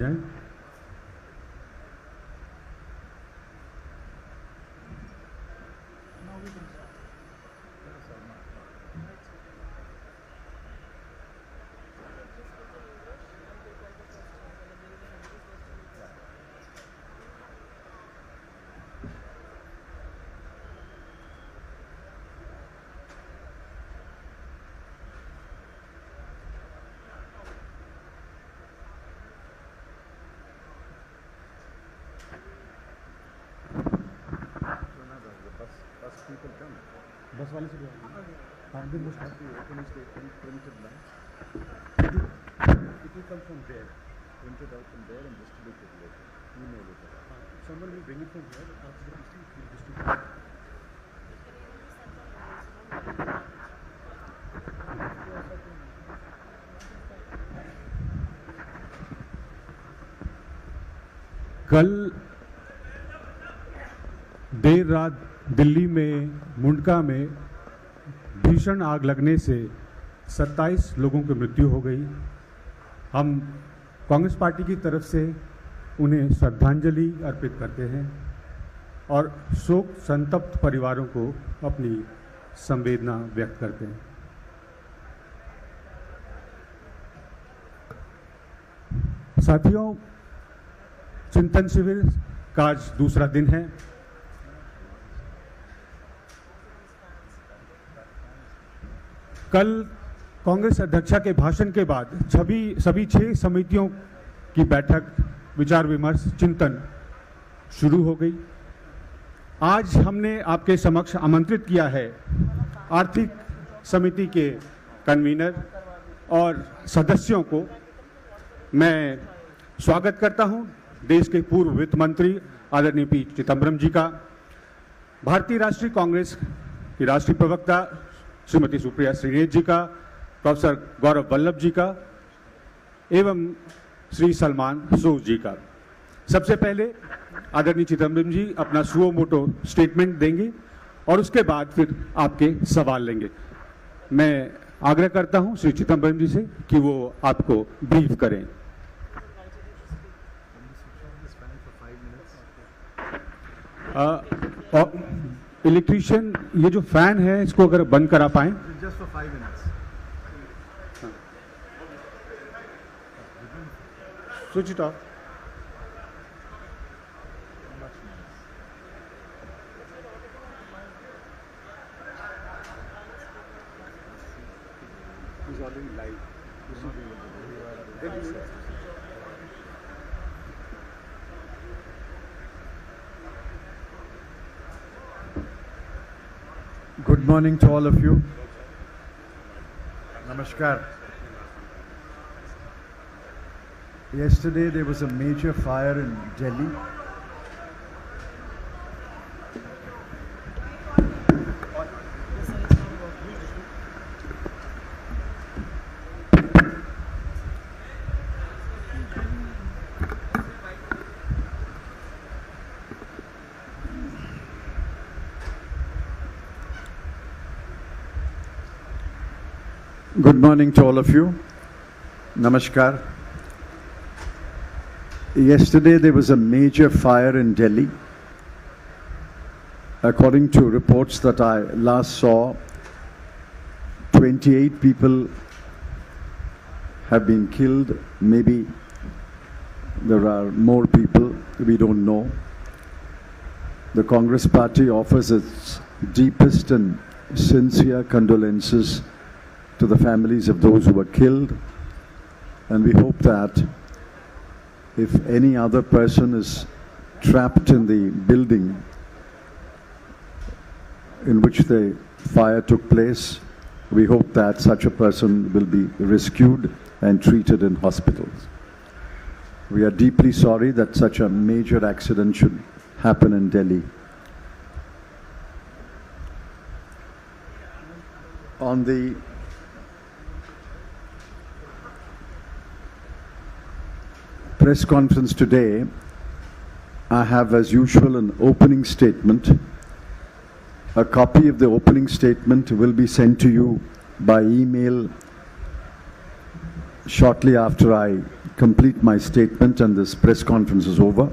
जाए। बस वाले से हाँ दिन वो स्टार्ट ओपनिंग स्टेटमेंट प्रिंटेड ना it will come from there, printed out from there and distributed later, email it. Someone will bring it from here after the meeting, it will distribute. कल देर रात दिल्ली में मुंडका में भीषण आग लगने से 27 लोगों की मृत्यु हो गई। हम कांग्रेस पार्टी की तरफ से उन्हें श्रद्धांजलि अर्पित करते हैं और शोक संतप्त परिवारों को अपनी संवेदना व्यक्त करते हैं। साथियों, चिंतन शिविर का आज दूसरा दिन है। कल कांग्रेस अध्यक्षा के भाषण के बाद सभी 6 समितियों की बैठक, विचार विमर्श, चिंतन शुरू हो गई। आज हमने आपके समक्ष आमंत्रित किया है आर्थिक समिति के कन्वीनर और सदस्यों को। मैं स्वागत करता हूं देश के पूर्व वित्त मंत्री आदरणीय पी. चिदम्बरम जी का, भारतीय राष्ट्रीय कांग्रेस की राष्ट्रीय प्रवक्ता श्रीमती सुप्रिया श्रीनेट जी का, प्रोफेसर गौरव वल्लभ जी का एवं श्री सलमान सूद जी का। सबसे पहले आदरणीय चिदम्बरम जी अपना सुओ मोटो स्टेटमेंट देंगे और उसके बाद फिर आपके सवाल लेंगे। मैं आग्रह करता हूं श्री चिदम्बरम जी से कि वो आपको ब्रीफ करें। इलेक्ट्रीशियन, ये जो फैन है इसको अगर बंद करा पाएं। Just for 5 minutes. Switch it of. He's already live. Good morning to all of you. Namaskar. Yesterday there was a major fire in Delhi. Good morning to all of you. Namaskar. Yesterday there was a major fire in Delhi. According to reports that I last saw, 28 people have been killed. Maybe there are more people, we don't know. The Congress Party offers its deepest and sincere condolences to the families of those who were killed, and we hope that if any other person is trapped in the building in which the fire took place, we hope that such a person will be rescued and treated in hospitals. We are deeply sorry that such a major accident should happen in Delhi. On the press conference today, I have, as usual, an opening statement. A copy of the opening statement will be sent to you by email shortly after I complete my statement and this press conference is over,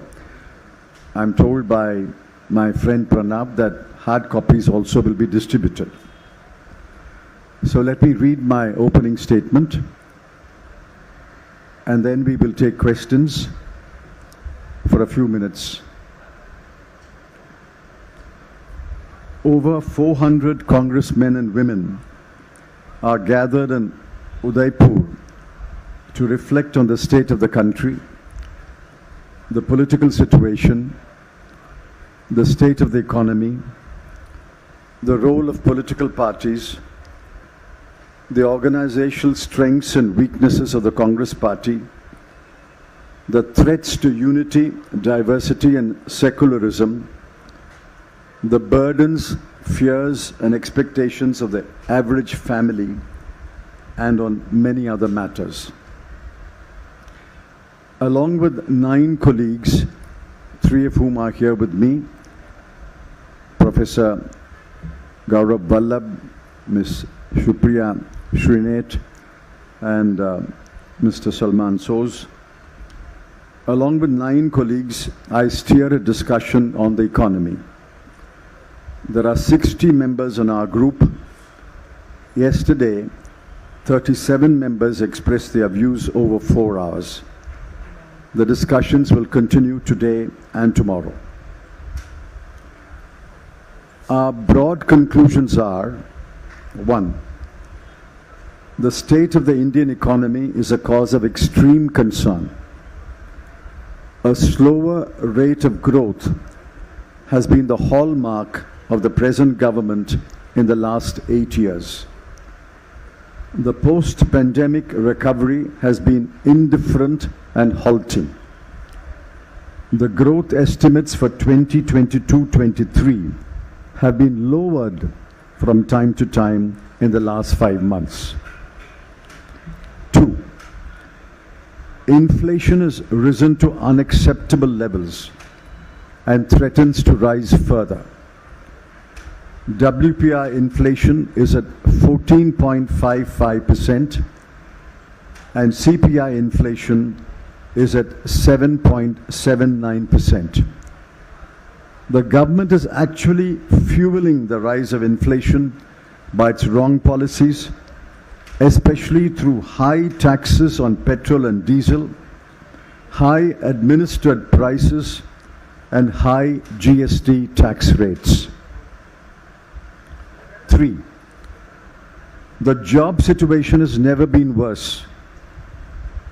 I'm told by my friend Pranab that hard copies also will be distributed. So let me read my opening statement, and then we will take questions for a few minutes. Over 400 congressmen and women are gathered in Udaipur to reflect on the state of the country, the political situation, the state of the economy, the role of political parties, the organizational strengths and weaknesses of the Congress Party, the threats to unity, diversity and secularism, the burdens, fears and expectations of the average family, and on many other matters. Along with 9 colleagues, 3 of whom are here with me, Professor Gourav Vallabh, Ms. Supriya Shrinate, and Mr. Salman Soz. Along with 9 colleagues, I steer a discussion on the economy. There are 60 members in our group. Yesterday, 37 members expressed their views over 4 hours. The discussions will continue today and tomorrow. Our broad conclusions are: 1. The state of the Indian economy is a cause of extreme concern. A slower rate of growth has been the hallmark of the present government in the last 8 years. The post-pandemic recovery has been indifferent and halting. The growth estimates for 2022-23 have been lowered from time to time in the last 5 months. 2. Inflation has risen to unacceptable levels and threatens to rise further. WPI inflation is at 14.55% and CPI inflation is at 7.79%. The government is actually fueling the rise of inflation by its wrong policies, especially through high taxes on petrol and diesel, high administered prices, and high GST tax rates. 3. The job situation has never been worse.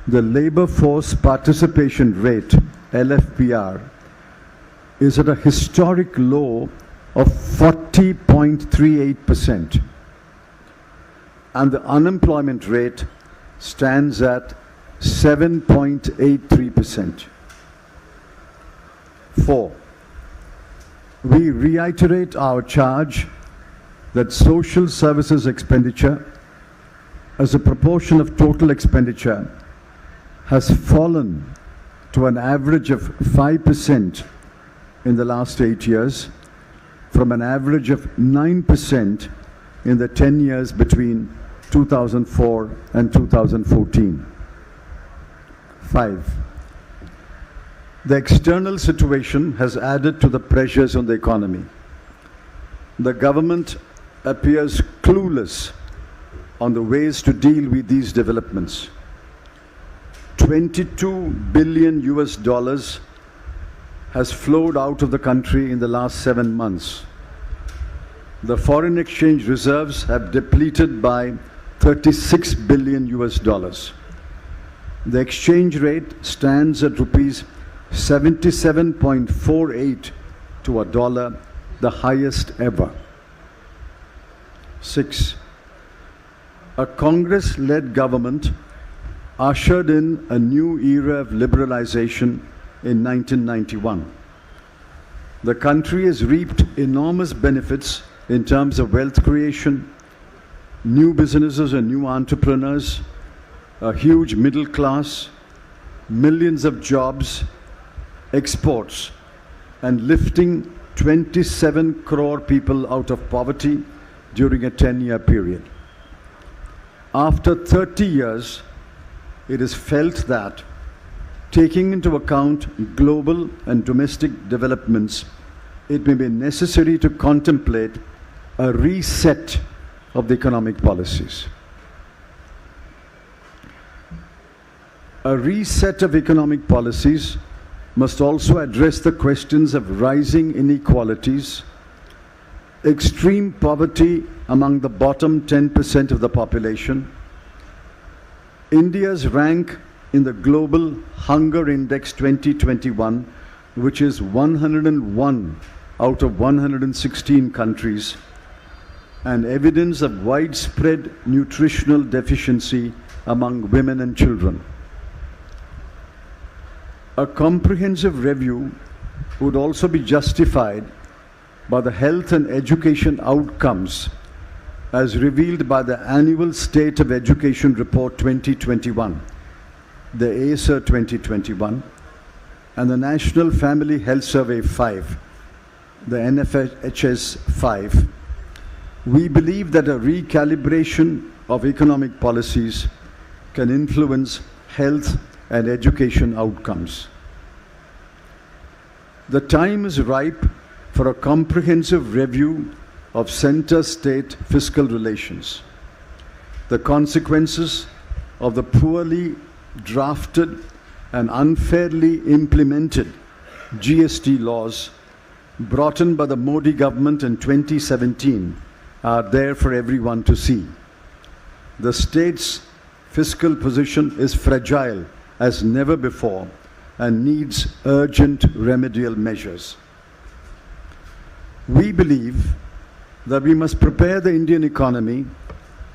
The labor force participation rate, LFPR, is at a historic low of 40.38%, and the unemployment rate stands at 7.83%. 4. We reiterate our charge that social services expenditure as a proportion of total expenditure has fallen to an average of 5% in the last 8 years, from an average of 9% in the 10 years between 2004 and 2014. 5. The external situation has added to the pressures on the economy. The government appears clueless on the ways to deal with these developments. $22 billion has flowed out of the country in the last 7 months. The foreign exchange reserves have depleted by $36 billion. The exchange rate stands at rupees 77.48 to a dollar, the highest ever. 6. A Congress-led government ushered in a new era of liberalization in 1991. The country has reaped enormous benefits in terms of wealth creation, new businesses and new entrepreneurs, a huge middle class, millions of jobs, exports, and lifting 27 crore people out of poverty during a 10-year period. After 30 years, it is felt that, taking into account global and domestic developments, it may be necessary to contemplate a reset of the economic policies. A reset of economic policies must also address the questions of rising inequalities, extreme poverty among the bottom 10% of the population, India's rank in the Global Hunger Index 2021, which is 101 out of 116 countries, and evidence of widespread nutritional deficiency among women and children. A comprehensive review would also be justified by the health and education outcomes as revealed by the Annual State of Education Report 2021, the ASER 2021, and the National Family Health Survey 5, the NFHS 5. We believe that a recalibration of economic policies can influence health and education outcomes. The time is ripe for a comprehensive review of center-state fiscal relations. The consequences of the poorly drafted and unfairly implemented GST laws brought in by the Modi government in 2017 are there for everyone to see. The state's fiscal position is fragile as never before and needs urgent remedial measures. We believe that we must prepare the Indian economy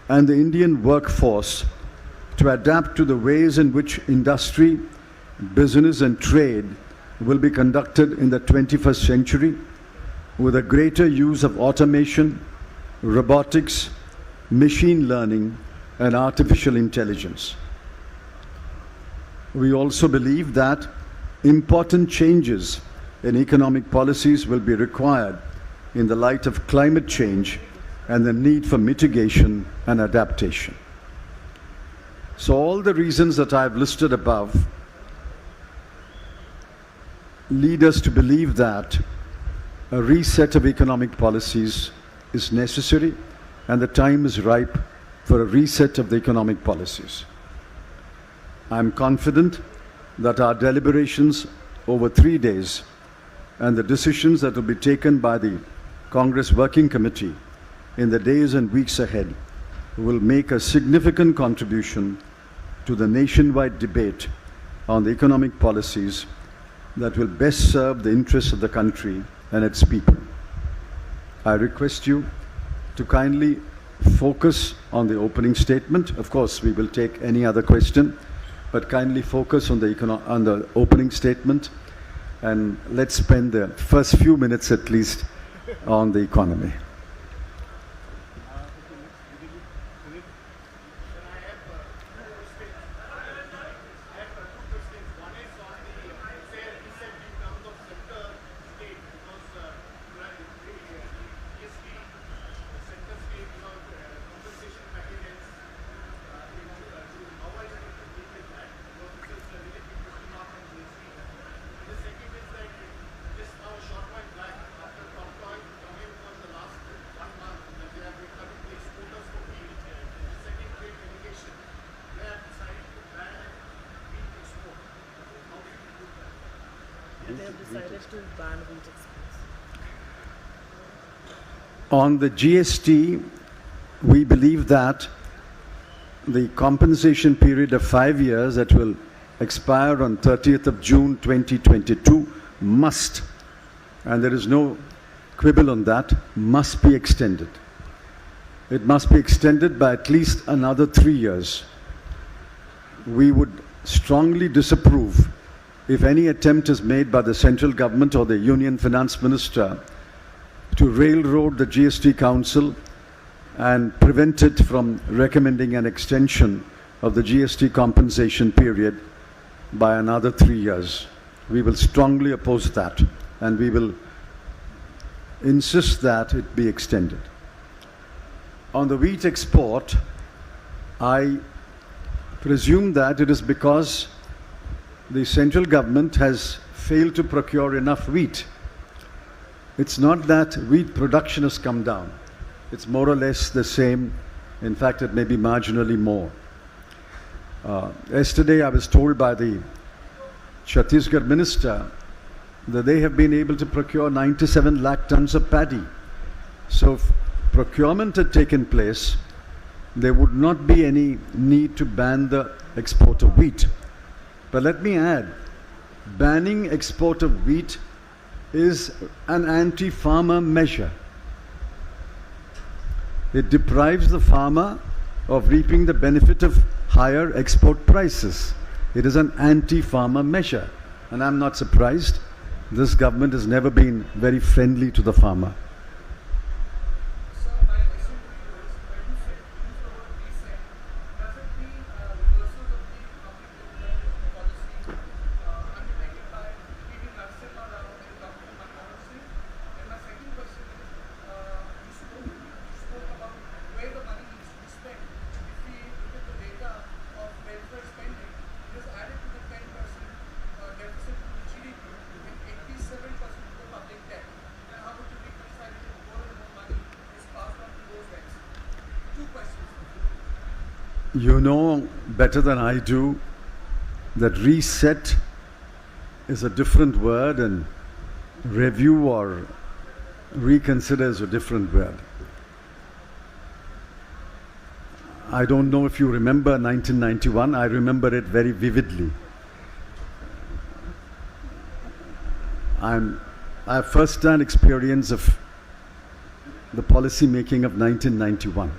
and the Indian workforce to adapt to the ways in which industry, business and trade will be conducted in the 21st century with a greater use of automation, robotics, machine learning and artificial intelligence. We also believe that important changes in economic policies will be required in the light of climate change and the need for mitigation and adaptation. So all the reasons that I have listed above lead us to believe that a reset of economic policies is necessary and the time is ripe for a reset of the economic policies. I am confident that our deliberations over 3 days and the decisions that will be taken by the Congress Working Committee in the days and weeks ahead will make a significant contribution to the nationwide debate on the economic policies that will best serve the interests of the country and its people. I request you to kindly focus on the opening statement. Of course, we will take any other question, but kindly focus on the opening statement, and let's spend the first few minutes at least on the economy. They have decided to ban wheat exports. On the GST, we believe that the compensation period of 5 years that will expire on 30th of June 2022 must, and there is no quibble on that, must be extended. It must be extended by at least another 3 years. We would strongly disapprove if any attempt is made by the central government or the Union Finance Minister to railroad the GST Council and prevent it from recommending an extension of the GST compensation period by another 3 years. We will strongly oppose that, and we will insist that it be extended. On the wheat export, I presume that it is because the central government has failed to procure enough wheat. It's not that wheat production has come down. It's more or less the same. In fact, it may be marginally more. Yesterday, I was told by the Chhattisgarh minister that they have been able to procure 97 lakh tons of paddy. So if procurement had taken place, there would not be any need to ban the export of wheat. But let me add, banning export of wheat is an anti-farmer measure. It deprives the farmer of reaping the benefit of higher export prices. It is an anti-farmer measure. And I'm not surprised. This government has never been very friendly to the farmer. You know better than I do that reset is a different word and review or reconsider is a different word. I don't know if you remember 1991. I remember it very vividly. I have first-hand experience of the policy making of 1991.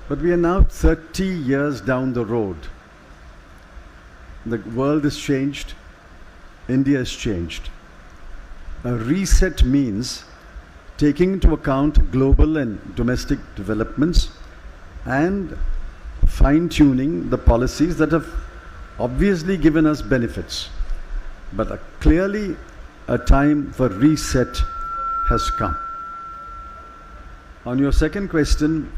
But we are now 30 years down the road. The world has changed. India has changed. A reset means taking into account global and domestic developments and fine-tuning the policies that have obviously given us benefits. But clearly a time for reset has come. On your second question,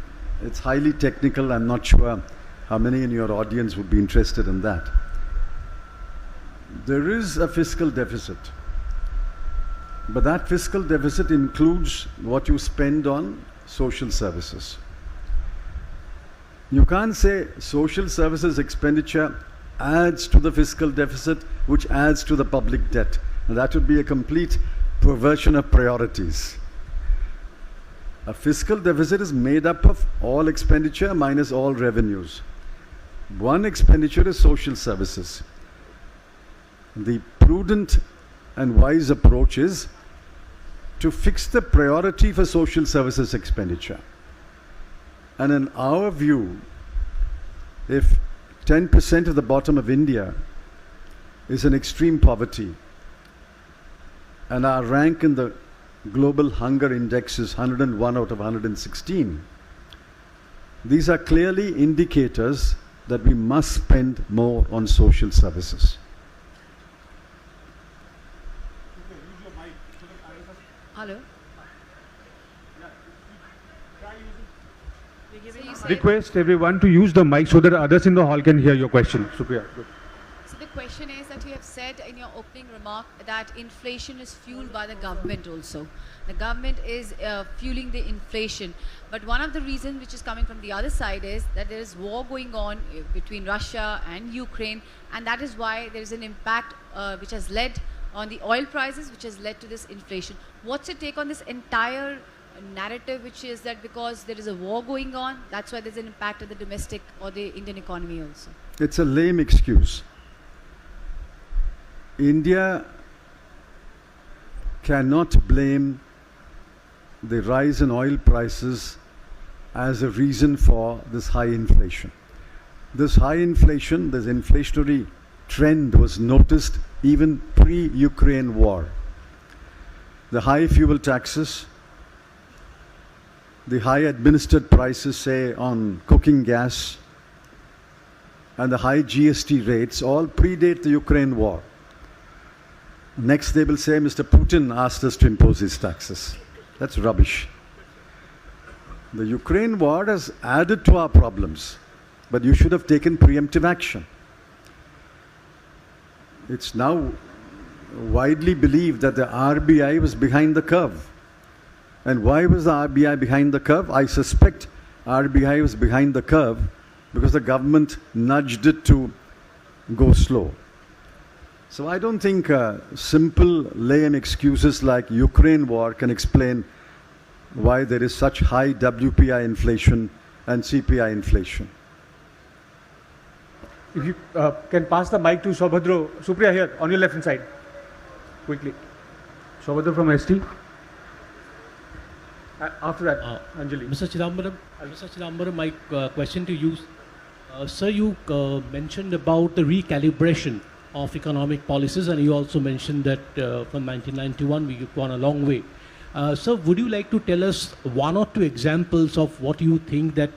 it's highly technical. I'm not sure how many in your audience would be interested in that. There is a fiscal deficit. But that fiscal deficit includes what you spend on social services. You can't say social services expenditure adds to the fiscal deficit, which adds to the public debt. And that would be a complete perversion of priorities. A fiscal deficit is made up of all expenditure minus all revenues. One expenditure is social services. The prudent and wise approach is to fix the priority for social services expenditure. And in our view, if 10% of the bottom of India is in extreme poverty, and our rank in the global hunger index is 101 out of 116. These are clearly indicators that we must spend more on social services. Hello? Request everyone to use the mic so that others in the hall can hear your question. Supriya. Good. So the question is that you have said in your opening remark that inflation is fueled by the government also. The government is fueling the inflation. But one of the reasons which is coming from the other side is that there is war going on between Russia and Ukraine, and that is why there is an impact which has led on the oil prices, which has led to this inflation. What's your take on this entire narrative, which is that because there is a war going on, that's why there's an impact on the domestic or the Indian economy also? It's a lame excuse. India cannot blame the rise in oil prices as a reason for this high inflation. This high inflation, this inflationary trend was noticed even pre-Ukraine war. The high fuel taxes, the high administered prices, say, on cooking gas, and the high GST rates all predate the Ukraine war. Next, they will say, Mr. Putin asked us to impose these taxes. That's rubbish. The Ukraine war has added to our problems. but you should have taken preemptive action. It's now widely believed that the RBI was behind the curve. And why was the RBI behind the curve? I suspect RBI was behind the curve because the government nudged it to go slow. So I don't think simple lame excuses like Ukraine war can explain why there is such high WPI inflation and CPI inflation. If you can pass the mic to Saubhadra, Supriya here on your left hand side, quickly. Saubhadra from ST. After that, Anjali. Mr. Chidambaram, my question to you, sir, you mentioned about the recalibration of economic policies, and you also mentioned that from 1991 we've gone a long way. Sir, would you like to tell us one or two examples of what you think that,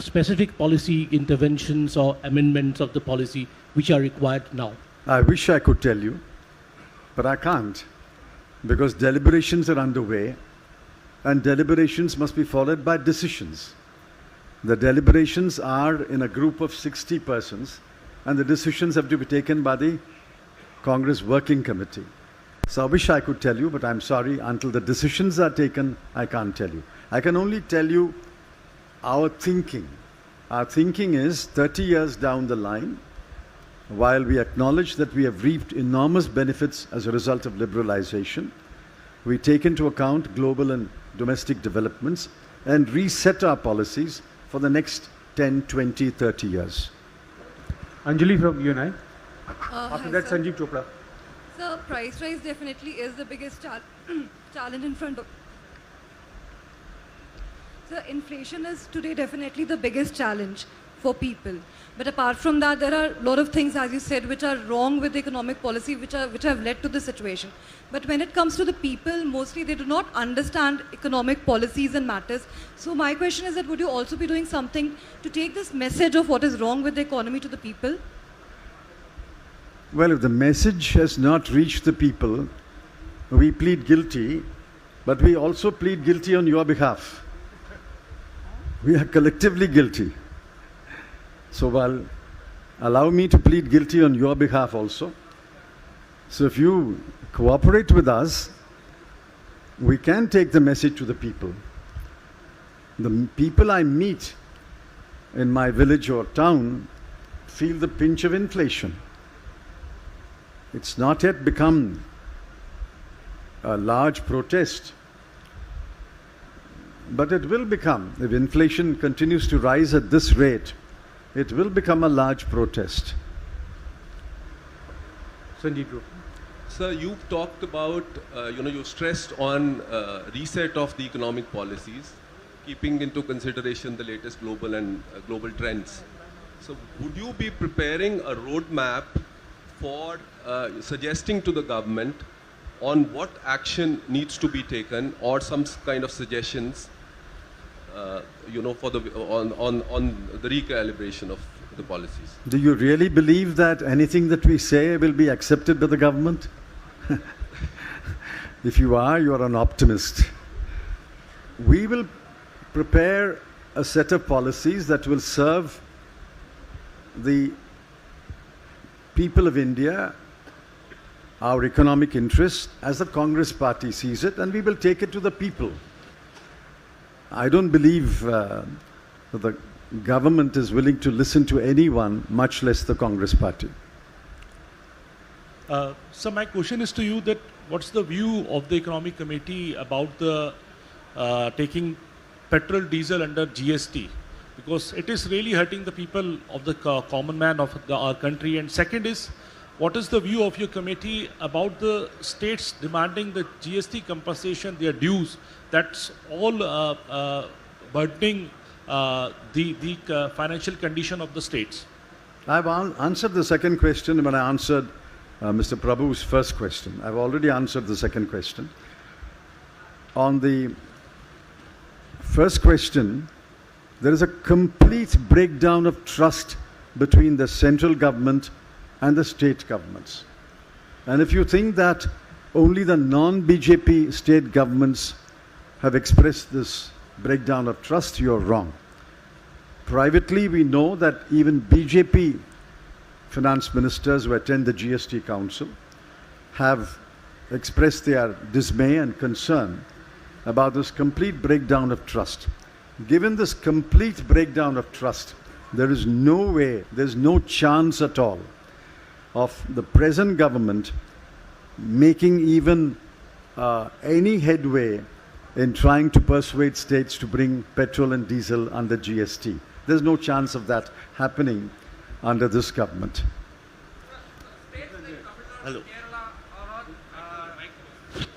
specific policy interventions or amendments of the policy which are required now? I wish I could tell you, but I can't, because deliberations are underway, and deliberations must be followed by decisions. The deliberations are in a group of 60 persons, and the decisions have to be taken by the Congress Working Committee. So I wish I could tell you, but I'm sorry, until the decisions are taken, I can't tell you. I can only tell you our thinking. Our thinking is 30 years down the line, while we acknowledge that we have reaped enormous benefits as a result of liberalization, we take into account global and domestic developments and reset our policies for the next 10, 20, 30 years. Anjali from UNI. After Hi, that, sir. Sanjeev Chopra. So price rise definitely is the biggest challenge in front of. So inflation is today definitely the biggest challenge for people. But apart from that, there are a lot of things, as you said, which are wrong with the economic policy, which have led to this situation. But when it comes to the people, mostly they do not understand economic policies and matters. So my question is that would you also be doing something to take this message of what is wrong with the economy to the people? Well, if the message has not reached the people, we plead guilty, but we also plead guilty on your behalf. We are collectively guilty. So, allow me to plead guilty on your behalf also. So if you cooperate with us, we can take the message to the people. The people I meet in my village or town feel the pinch of inflation. It's not yet become a large protest, but it will become. If inflation continues to rise at this rate, it will become a large protest. Sanjeev. Sir, you've talked about, you stressed on reset of the economic policies, keeping into consideration the latest global and global trends. So would you be preparing a roadmap for suggesting to the government on what action needs to be taken, or some kind of suggestions, for the on the recalibration of the policies? Do you really believe that anything that we say will be accepted by the government? If you are an optimist. We will prepare a set of policies that will serve the people of India, our economic interests, as the Congress party sees it, and we will take it to the people. I don't believe that the government is willing to listen to anyone, much less the Congress party. So my question is to you that what's the view of the Economic Committee about the taking petrol, diesel under GST? Because it is really hurting the people of the common man of our country. And second is, what is the view of your committee about the states demanding the GST compensation, their dues? That's all burdening the financial condition of the states. I've answered the second question when I answered Mr. Prabhu's first question. I've already answered the second question. On the first question, there is a complete breakdown of trust between the central government and the state governments. And if you think that only the non-BJP state governments have expressed this breakdown of trust, you're wrong. Privately, we know that even BJP finance ministers who attend the GST Council have expressed their dismay and concern about this complete breakdown of trust. Given this complete breakdown of trust, there is no way, there's no chance at all of the present government making even any headway in trying to persuade states to bring petrol and diesel under GST. There's no chance of that happening under this government. Hello.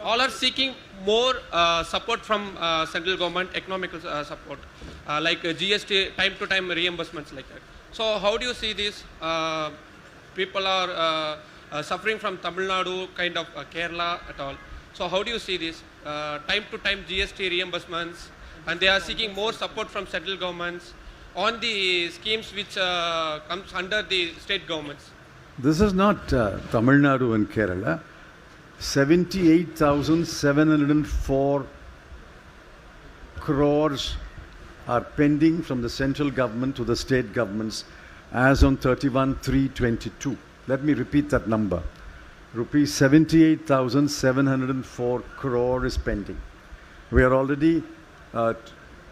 All are seeking more support from central government, economical support, like GST, time-to-time reimbursements like that. So how do you see this? People are suffering from Tamil Nadu, kind of Kerala at all. So how do you see this? Time-to-time GST reimbursements, and they are seeking more support from central governments on the schemes which comes under the state governments. This is not Tamil Nadu and Kerala. 78,704 crores are pending from the central government to the state governments as on 31/3/22. Let me repeat that number. Rupees 78,704 crore is pending. We are already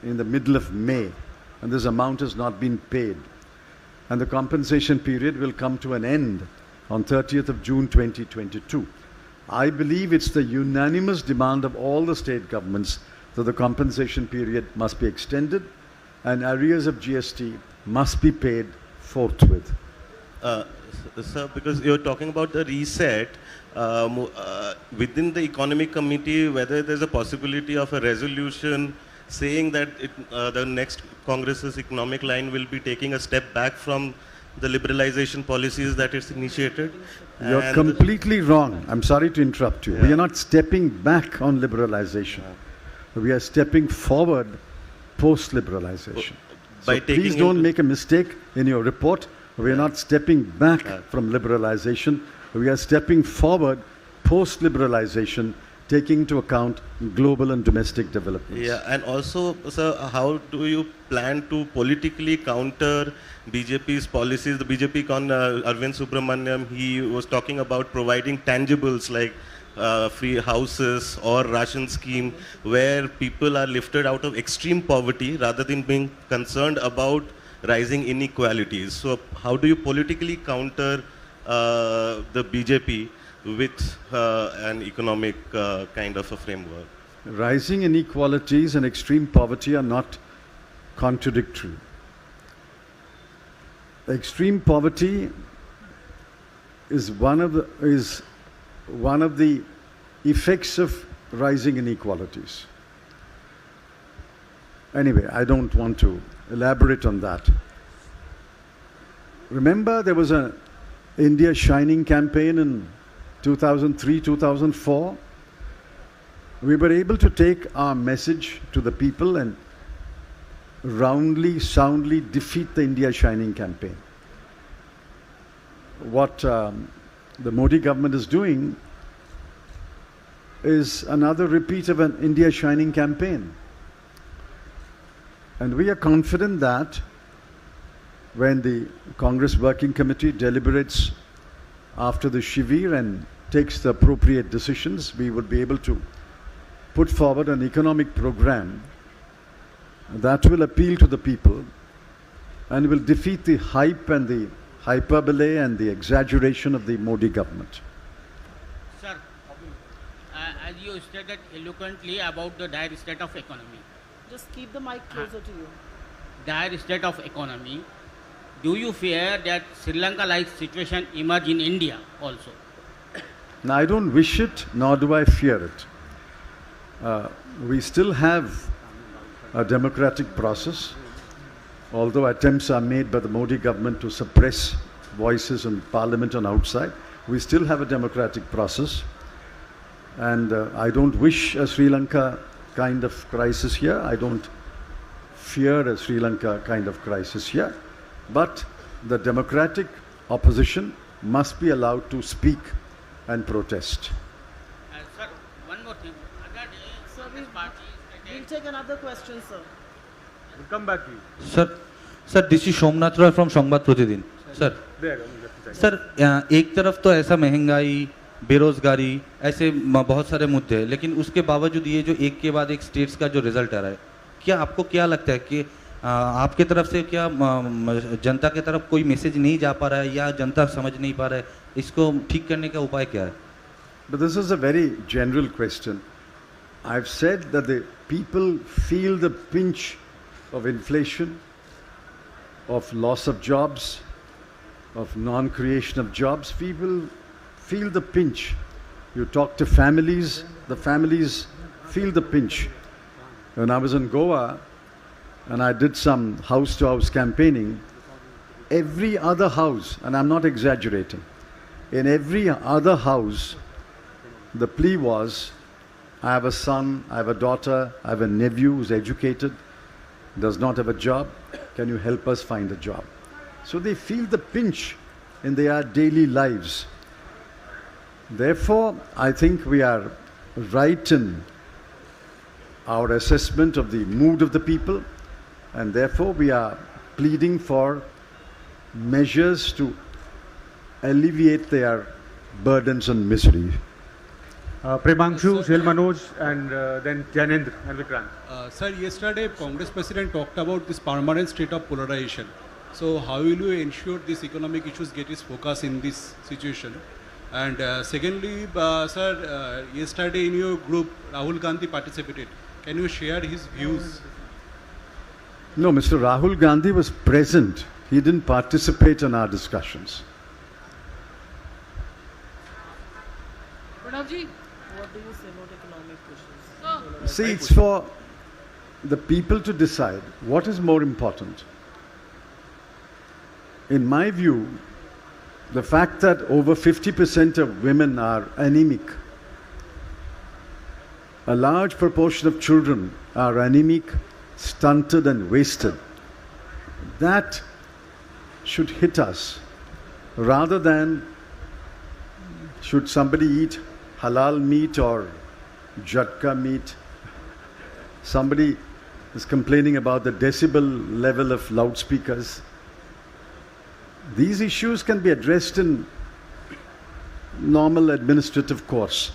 in the middle of May, and this amount has not been paid. And the compensation period will come to an end on 30th of June 2022. I believe it's the unanimous demand of all the state governments that the compensation period must be extended and arrears of GST must be paid forthwith. Sir, because you're talking about the reset, within the economic committee, whether there's a possibility of a resolution saying that the next Congress's economic line will be taking a step back from the liberalization policies that it's initiated. You're completely wrong. I'm sorry to interrupt you. Yeah. We are not stepping back on liberalization. Yeah. We are stepping forward post-liberalization. So please don't make a mistake in your report. We are not stepping back from liberalization. We are stepping forward post-liberalization, taking into account global and domestic developments. Yeah, and also, sir, how do you plan to politically counter BJP's policies? The BJP Arvind Subramaniam, he was talking about providing tangibles like free houses or ration scheme where people are lifted out of extreme poverty rather than being concerned about rising inequalities. So how do you politically counter the BJP with an economic kind of a framework? Rising inequalities and extreme poverty are not contradictory. Extreme poverty is one of the effects of rising inequalities. Anyway, I don't want to elaborate on that. Remember, there was an India Shining campaign in 2003, 2004. We were able to take our message to the people and roundly, soundly defeat the India Shining campaign. What the Modi government is doing is another repeat of an India Shining campaign. And we are confident that when the Congress Working Committee deliberates after the Shivir and takes the appropriate decisions, we will be able to put forward an economic program that will appeal to the people and will defeat the hype and the hyperbole and the exaggeration of the Modi government. Sir, as you stated eloquently about the dire state of economy. Just keep the mic closer to you. Dire state of economy. Do you fear that Sri Lanka-like situation emerge in India also? Now, I don't wish it, nor do I fear it. We still have a democratic process, although attempts are made by the Modi government to suppress voices in parliament and outside. We still have a democratic process, and I don't wish a Sri Lanka kind of crisis here. I don't fear a Sri Lanka kind of crisis here. But the democratic opposition must be allowed to speak and protest. Sir, one more thing. Sir, we'll take another question, sir. We'll come back to you. Sir, sir this is Somnath Roy from Sambad प्रतिदिन sir sir एक तरफ तो ऐसा महंगाई बेरोजगारी ऐसे बहुत सारे मुद्दे हैं, लेकिन उसके बावजूद ये जो एक के बाद एक स्टेट्स का जो रिजल्ट आ रहा है, क्या आपको क्या लगता है कि आपके तरफ से क्या जनता के तरफ कोई मैसेज नहीं जा पा रहा है या जनता समझ नहीं पा रहा है, इसको ठीक करने का उपाय क्या है? But this is a very general question. I've said that the people feel the pinch of inflation, of loss of jobs, of non-creation of jobs. People feel the pinch. You talk to families, the families feel the pinch. When I was in Goa and I did some house-to-house campaigning, every other house, and I'm not exaggerating, in every other house, the plea was, I have a son, I have a daughter, I have a nephew who's educated, does not have a job, can you help us find a job? So they feel the pinch in their daily lives. Therefore, I think we are right in our assessment of the mood of the people, and therefore we are pleading for measures to alleviate their burdens and misery. Premanshu, Shil Manoj, and then Janendra and Vikrant. Sir, yesterday Congress President talked about this permanent state of polarization. So how will you ensure these economic issues get its focus in this situation? And secondly, sir, yesterday in your group, Rahul Gandhi participated. Can you share his views? No, Mr. Rahul Gandhi was present. He didn't participate in our discussions. Pranavji, what do you say about economic issues? See, it's for the people to decide what is more important. In my view, the fact that over 50% of women are anemic, a large proportion of children are anemic, stunted and wasted, that should hit us rather than should somebody eat halal meat or jatka meat. Somebody is complaining about the decibel level of loudspeakers. These issues can be addressed in normal administrative course.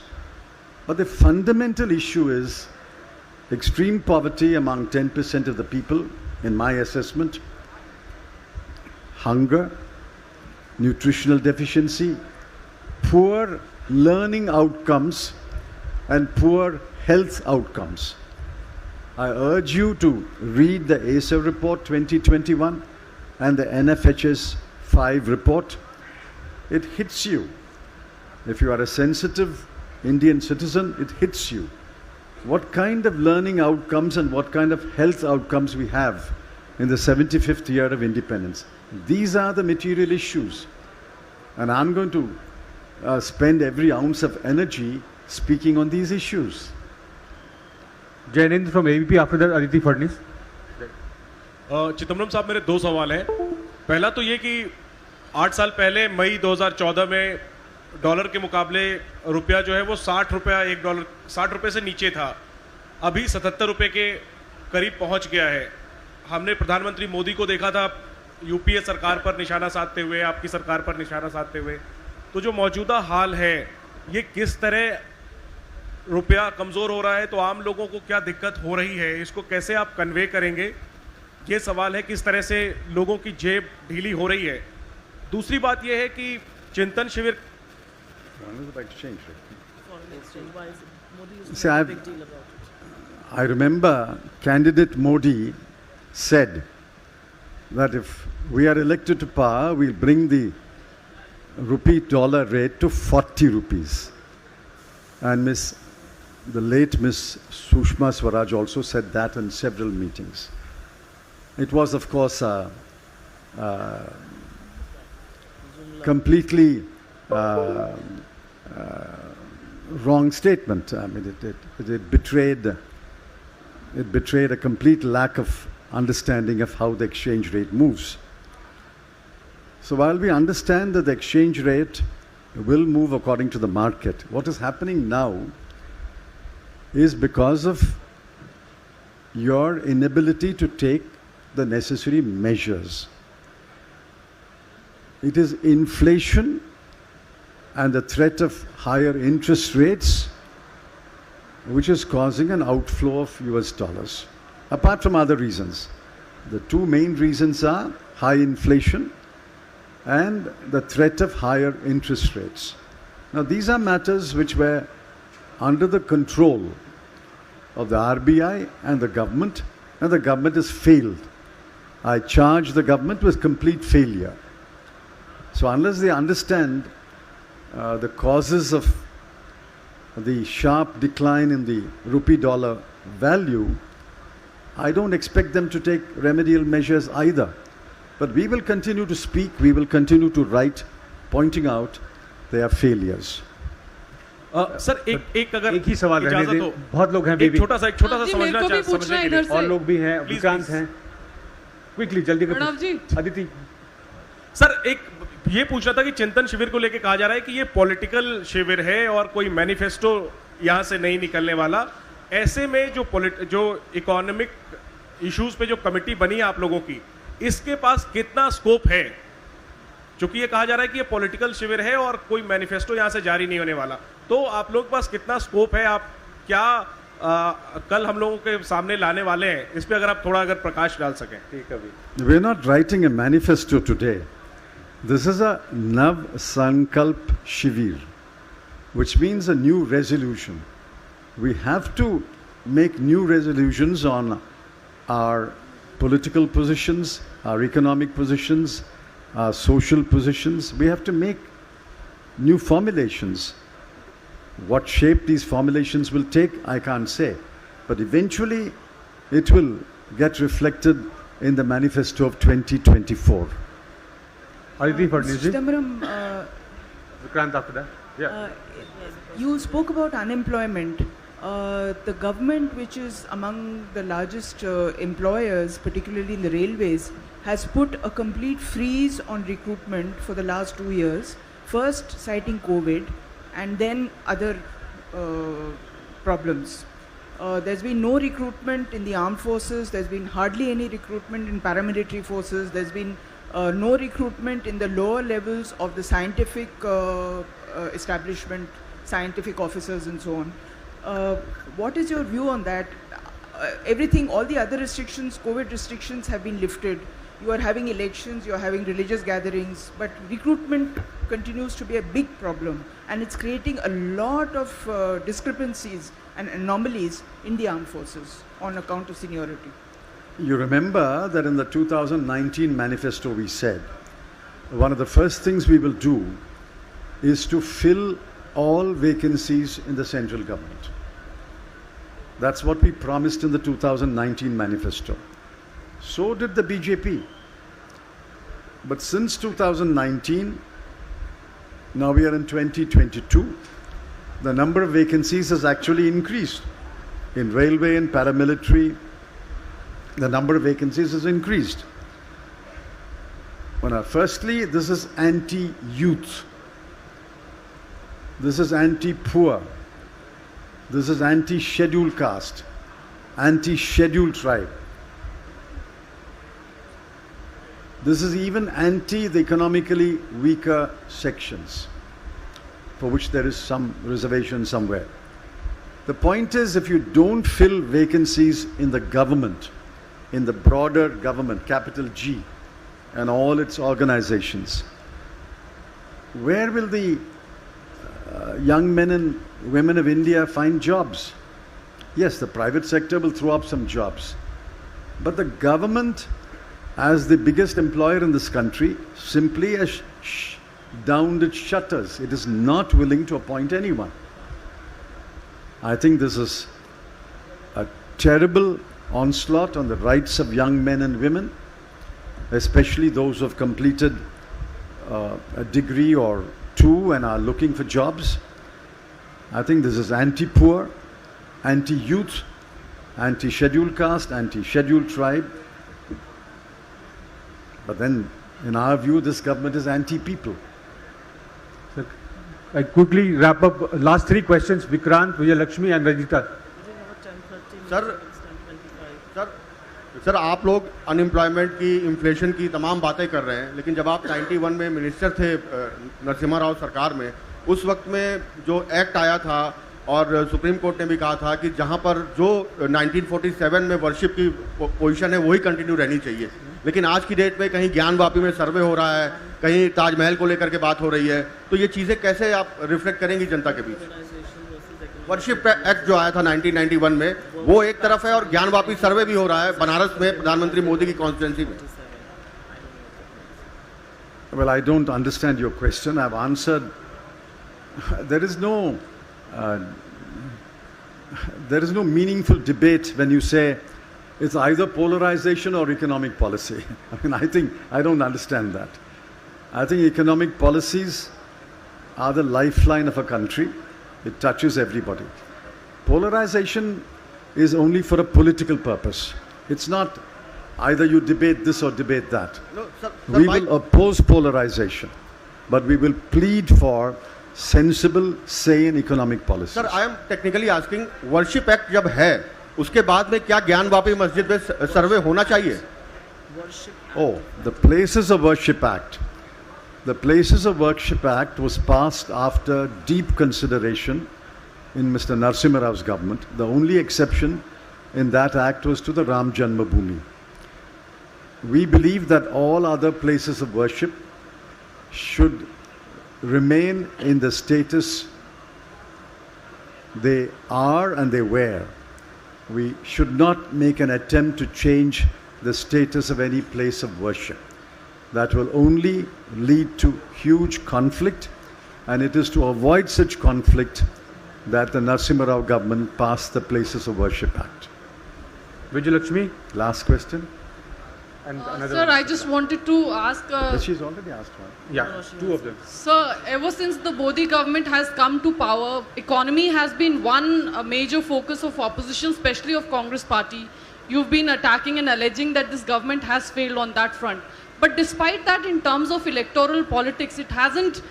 But the fundamental issue is extreme poverty among 10% of the people, in my assessment, hunger, nutritional deficiency, poor learning outcomes, and poor health outcomes. I urge you to read the ASA report 2021 and the NFHS 5 report. It hits you. If you are a sensitive Indian citizen, it hits you. What kind of learning outcomes and what kind of health outcomes we have in the 75th year of independence. These are the material issues. And I'm going to spend every ounce of energy speaking on these issues. Janendra from ABP, after that Aditi Fadnis. Chidambaram साहब, मेरे दो सवाल हैं. पहला तो ये कि 8 साल पहले मई 2014 में डॉलर के मुकाबले रुपया जो है वो 60 रुपया एक डॉलर 60 रुपये से नीचे था. अभी 77 रुपये के करीब पहुंच गया है. हमने प्रधानमंत्री मोदी को देखा था यूपीए सरकार पर निशाना साधते हुए, आपकी सरकार पर निशाना साधते हुए. तो जो मौजूदा हाल है, ये किस तरह रुपया कमज़ोर हो रहा है, तो आम लोगों को क्या दिक्कत हो रही है, इसको कैसे आप कन्वे करेंगे, ये सवाल है. किस तरह से लोगों की जेब ढीली हो रही है. दूसरी बात यह है कि चिंतन शिविर See, I remember candidate Modi said that if we are elected to power, we'll bring the rupee-dollar rate to 40 rupees. And the late Miss Sushma Swaraj also said that in several meetings. It was, of course, a completely wrong statement. I mean, it betrayed a complete lack of understanding of how the exchange rate moves. So while we understand that the exchange rate will move according to the market, what is happening now is because of your inability to take the necessary measures. It is inflation and the threat of higher interest rates which is causing an outflow of US dollars, apart from other reasons. The two main reasons are high inflation and the threat of higher interest rates. Now, these are matters which were under the control of the RBI and the government has failed. I charge the government with complete failure. So unless they understand the causes of the sharp decline in the rupee dollar value, I don't expect them to take remedial measures either. But we will continue to speak, we will continue to write, pointing out their failures. Sir एक अगर एक ही सवाल रहने दें, बहुत लोग हैं एक छोटा सा समझने के लिए और लोग भी हैं, विक्रांत हैं, क्विकली जल्दी अदिति सर एक ये पूछ रहा था कि चिंतन शिविर को लेकर कहा जा रहा है कि ये पॉलिटिकल शिविर है और कोई मैनिफेस्टो यहाँ से नहीं निकलने वाला। ऐसे में जो इकोनॉमिक इश्यूज पे जो कमेटी बनी है आप लोगों की, इसके पास कितना स्कोप है? क्योंकि ये कहा जा रहा है कि ये पॉलिटिकल शिविर है और कोई मैनिफेस्टो यहाँ से जारी नहीं होने वाला, तो आप लोगों के पास कितना स्कोप है? आप क्या कल हम लोगों के सामने लाने वाले हैं, इस पे अगर आप थोड़ा अगर प्रकाश डाल सकें। ठीक है अभी We are not writing a manifesto today. This is a Nav Sankalp Shivir, which means a new resolution. We have to make new resolutions on our political positions, our economic positions, our social positions. We have to make new formulations. What shape these formulations will take, I can't say. But eventually, it will get reflected in the manifesto of 2024. Chidambaram, Vikrant after that. Yeah. You spoke about unemployment. The government, which is among the largest employers, particularly in the railways, has put a complete freeze on recruitment for the last 2 years. First citing COVID and then other problems. There's been no recruitment in the armed forces, there's been hardly any recruitment in paramilitary forces, there's been no recruitment in the lower levels of the scientific establishment, scientific officers and so on. What is your view on that? Everything, all the other restrictions, COVID restrictions have been lifted. You are having elections, you are having religious gatherings, but recruitment continues to be a big problem, and it's creating a lot of discrepancies and anomalies in the armed forces on account of seniority. You remember that in the 2019 manifesto we said, one of the first things we will do is to fill all vacancies in the central government. That's what we promised in the 2019 manifesto. So did the BJP. But since 2019, now we are in 2022, the number of vacancies has actually increased. In railway and paramilitary, the number of vacancies has increased. Firstly, this is anti-youth. This is anti-poor. This is anti-scheduled caste, anti-scheduled tribe. This is even anti the economically weaker sections, for which there is some reservation somewhere. The point is, if you don't fill vacancies in the government, in the broader government, capital G, and all its organizations, where will the young men and women of India find jobs? Yes, the private sector will throw up some jobs, but the government, as the biggest employer in this country, simply has downed its shutters. It is not willing to appoint anyone. I think this is a terrible onslaught on the rights of young men and women, especially those who have completed a degree or two and are looking for jobs. I think this is anti-poor, anti-youth, anti-scheduled caste, anti-scheduled tribe. But then, in our view, this government is anti-people. Sir, I quickly wrap up. Last three questions, Vikrant, Vijay Lakshmi and Rajita. Sir, sir आप लोग unemployment की, inflation की तमाम बातें कर रहे हैं, लेकिन जब आप 91 में मिनिस्टर थे नरसिम्हा राव सरकार में, उस वक्त में जो एक्ट आया था और सुप्रीम कोर्ट ने भी कहा था कि जहां पर जो 1947 में वर्शिप की पोजीशन है वही कंटिन्यू रहनी चाहिए, लेकिन आज की डेट में कहीं ज्ञान वापी में सर्वे हो रहा है, कहीं ताजमहल को लेकर के बात हो रही है, तो ये चीज़ें कैसे आप रिफ्लेक्ट करेंगी जनता के बीच? वर्शिप एक्ट जो आया था 1991 में वो एक तरफ है और ज्ञान वापी सर्वे भी हो रहा है बनारस में प्रधानमंत्री मोदी की कॉन्स्टिट्यूंसी में. Well, I don't understand your question. I've answered. There is no meaningful debate when you say it's either polarization or economic policy. I mean, I don't understand that. I think economic policies are the lifeline of a country. It touches everybody. Polarization is only for a political purpose. It's not either you debate this or debate that. No, sir, we will oppose polarization, but we will plead for sensible, sane economic policies. Sir, I am technically asking, worship act जब है, उसके बाद में क्या ज्ञान वापी मस्जिद में सर्वे होना चाहिए? Oh, the Places of Worship Act. The Places of Worship Act was passed after deep consideration in Mr. Narasimha Raw's government. The only exception in that act was to the Ram Janmabhoomi. We believe that all other places of worship should remain in the status they are and they were. We should not make an attempt to change the status of any place of worship. That will only lead to huge conflict, and it is to avoid such conflict that the Narasimha Rao government passed the Places of Worship Act. Vijayalakshmi, last question. And another sir, one. I just wanted to ask. But she's already asked one. Yeah, two of them. Sir, ever since the Modi government has come to power, economy has been one major focus of opposition, especially of Congress party. You've been attacking and alleging that this government has failed on that front. But despite that, in terms of electoral politics, it hasn't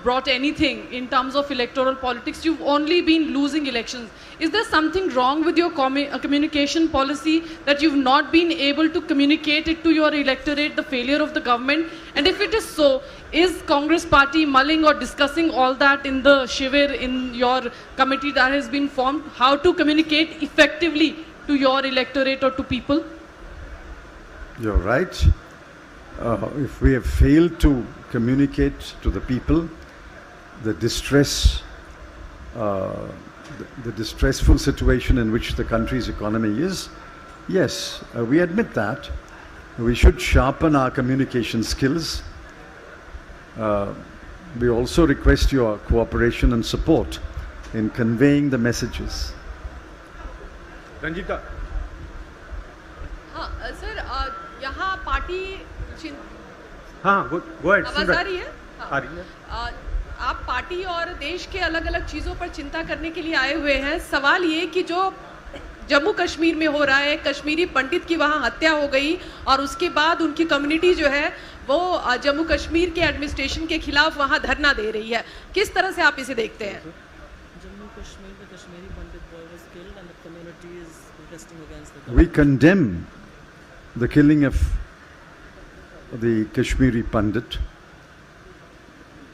brought anything in terms of electoral politics. You've only been losing elections. Is there something wrong with your communication policy that you've not been able to communicate it to your electorate, the failure of the government? And if it is so, is Congress party mulling or discussing all that in the Shivir, in your committee that has been formed, how to communicate effectively to your electorate or to people? You're right. If we have failed to communicate to the people the distress, the distressful situation in which the country's economy is, yes, we admit that. We should sharpen our communication skills. We also request your cooperation and support in conveying the messages. Ranjita. Sir यहाँ party हाँ, go ahead. आवाज आ रही है? आ रही है. आप party और देश के अलग अलग चीज़ों पर चिंता करने के लिए आए हुए हैं. सवाल ये कि जो जम्मू कश्मीर में हो रहा है, कश्मीरी पंडित की वहाँ हत्या हो गई और उसके बाद उनकी कम्युनिटी जो है वो जम्मू कश्मीर के एडमिनिस्ट्रेशन के खिलाफ वहाँ धरना दे रही है. किस तरह से आप इसे देखते हैं? जम्मू कश्मीर में कश्मीरी पंडित boy was killed and the community is protesting against the We condemn the killing of the Kashmiri Pandit.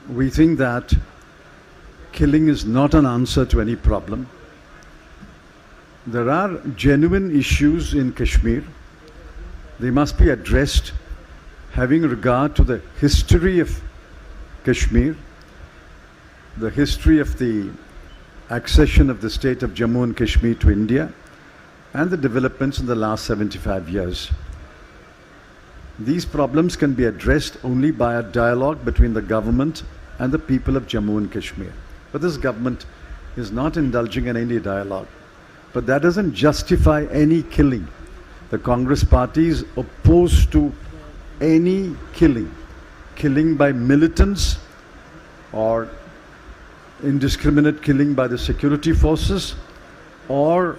We think that killing is not an answer to any problem. There are genuine issues in Kashmir. They must be addressed having regard to the history of Kashmir, the history of the accession of the state of Jammu and Kashmir to India, and the developments in the last 75 years. These problems can be addressed only by a dialogue between the government and the people of Jammu and Kashmir. But this government is not indulging in any dialogue. But that doesn't justify any killing. The Congress party is opposed to any killing by militants or indiscriminate killing by the security forces or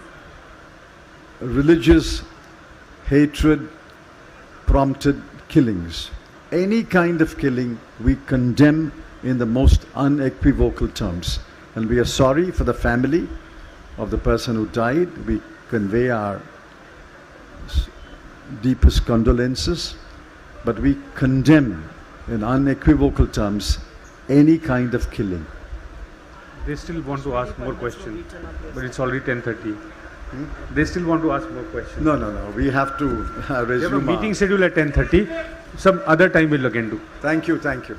religious hatred prompted killings. Any kind of killing we condemn in the most unequivocal terms. And we are sorry for the family of the person who died. We convey our deepest condolences, but we condemn in unequivocal terms any kind of killing. They still want to ask more questions, but it's already 10:30. They still want to ask more questions. No, no, no. We have to resume. We have a meeting schedule at 10:30. Some other time we'll again do. Thank you, thank you.